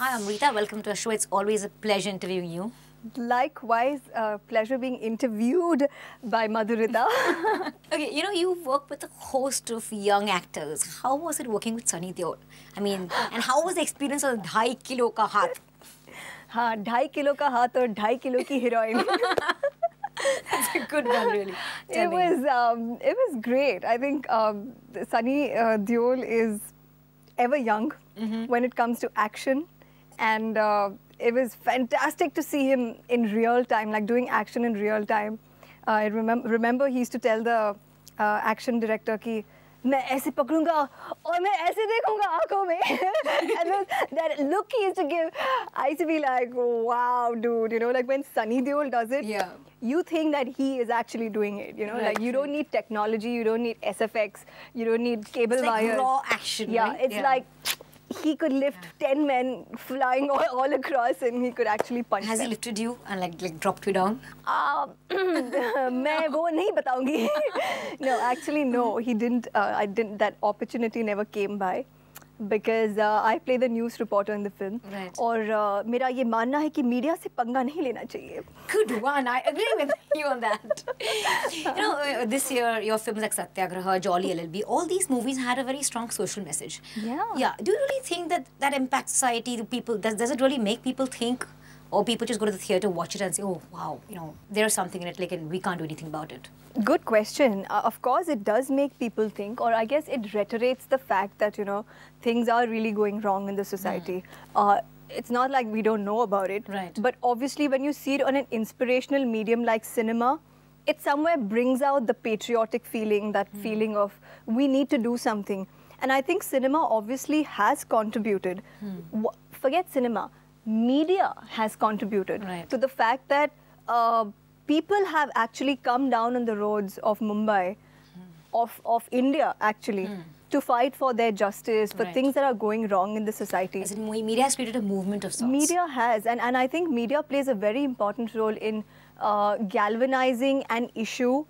Hi, I'm Rita. Welcome to our show. It's always a pleasure interviewing you. Likewise, pleasure being interviewed by Madhurita. Okay, you work with a host of young actors. How was it working with Sunny Deol? I mean, and how was the experience of 2.5 kilo ka haath? हाँ 2.5 kilo का हाथ और 2.5 kilo की heroine. That's a good one, really. It was great. I think Sunny Deol is ever young when it comes to action, and it was fantastic to see him in real time, like doing action in real time. I remember he used to tell the action director कि मैं ऐसे पकड़ूंगा और मैं ऐसे देखूंगा आंखों में. And then that look he used to give, I used to be like, wow, dude, like when Sunny Deol does it, Yeah. you think that he is actually doing it, Right, like you don't need technology, you don't need SFX, you don't need cable It's like wires. raw action, Yeah, right? it's like he could lift 10 men flying all across, and he could actually punch Has he them. lifted you and like dropped you down? मैं वो नहीं बताऊंगी. No, actually no, he didn't. I didn't. That opportunity never came by. Because I play the news reporter in the film. Right. और मेरा ये मानना है कि मीडिया से पंगा नहीं लेना चाहिए. Good one. I agree with you on that. This year, your films like Satyagraha, Jolly LLB, all these movies had a very strong social message. Yeah. Yeah. Do you really think that impacts society? Do people, does it really make people think? Or people just go to the theatre, watch it and say, oh, wow, there's something in it, like, and we can't do anything about it. Good question. Of course, it does make people think, or I guess it reiterates the fact that, things are really going wrong in the society. It's not like we don't know about it. Right. But obviously, when you see it on an inspirational medium like cinema, it somewhere brings out the patriotic feeling, that feeling of we need to do something. And I think cinema obviously has contributed. Forget cinema. Media has contributed to the fact that people have actually come down on the roads of Mumbai, of India actually, to fight for their justice, for things that are going wrong in the society. As in, media has created a movement of sorts. Media has, and I think media plays a very important role in galvanizing an issue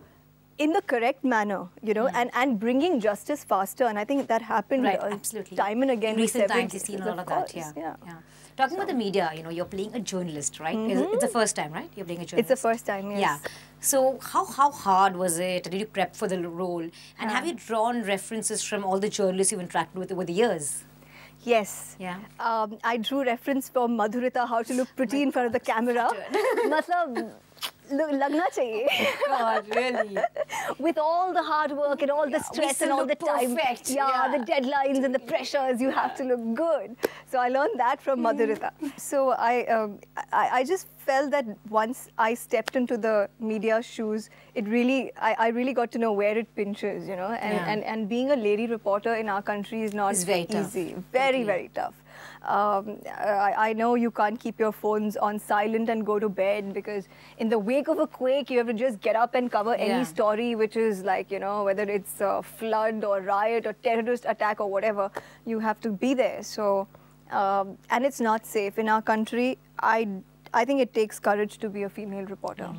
in the correct manner, and bringing justice faster. And I think that happened absolutely. time and again. In recent times, you've seen a lot of that. Yeah. Talking about the media, you're playing a journalist, right? It's the first time, right? You're playing a journalist. It's the first time, yes. Yeah. So how hard was it? Did you prep for the role? And have you drawn references from all the journalists you've interacted with over the years? Yes. Yeah. I drew reference from Madhurita, how to look pretty in front of the camera. Matlab, lagna chahiye. God, really? With all the hard work and all the stress and all the time. Perfect. The deadlines and the pressures, you have to look good. So I learned that from Madhurita. So I just felt that once I stepped into the media shoes, I really got to know where it pinches, and being a lady reporter in our country is not very easy. Tough. Very, very tough. I know you can't keep your phones on silent and go to bed, because in the wake of a quake, you have to just get up and cover any story which is like, whether it's a flood or riot or terrorist attack or whatever, you have to be there. So, and it's not safe. In our country, I think it takes courage to be a female reporter.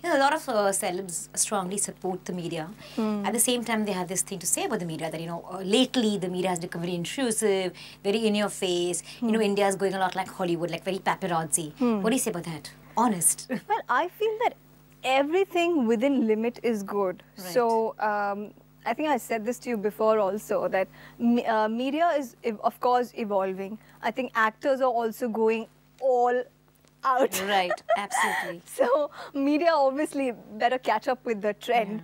A lot of celebs strongly support the media. At the same time, they have this thing to say about the media that, lately the media has become very intrusive, very in your face. India is going a lot like Hollywood, like very paparazzi. What do you say about that? Honest. Well, I feel that everything within limit is good. Right. So, I think I said this to you before also, that media is, of course, evolving. I think actors are also going all out. Right, absolutely. So media obviously better catch up with the trend.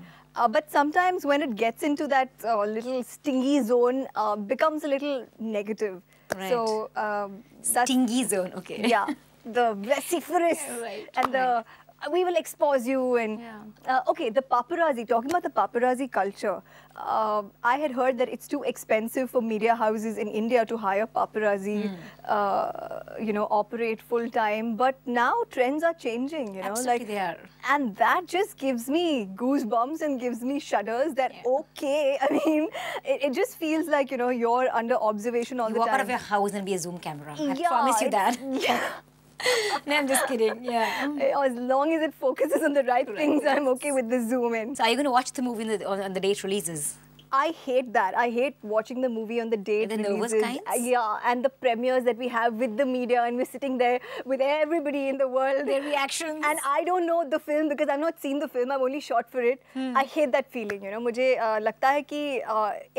But sometimes when it gets into that little stingy zone, becomes a little negative. Right. So stingy zone, okay. Yeah, the vociferous and the we will expose you and okay, the paparazzi, talking about the paparazzi culture, I had heard that it's too expensive for media houses in India to hire paparazzi, operate full time, but now trends are changing, Absolutely they are. And that just gives me goosebumps and gives me shudders that, okay, I mean, it just feels like, you're under observation all the time. You walk out of your house and be a Zoom camera. I promise you that. No, I'm just kidding. Yeah. As long as it focuses on the right things, I'm okay with the zoom in. So are you going to watch the movie on the day it releases? I hate that. I hate watching the movie on the day it The nervous releases. kinds? Yeah, and the premieres that we have with the media, and we're sitting there with everybody in the world. Their reactions. And I don't know the film because I've not seen the film. I've only shot for it. I hate that feeling. You know, मुझे लगता है कि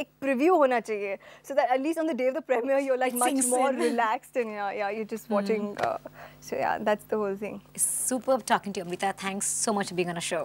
एक preview होना चाहिए, so that at least on the day of the premiere you're like It much sinks more in. relaxed and yeah, you're just watching. So yeah, that's the whole thing. Superb talking to you, Amrita. Thanks so much for being on a show.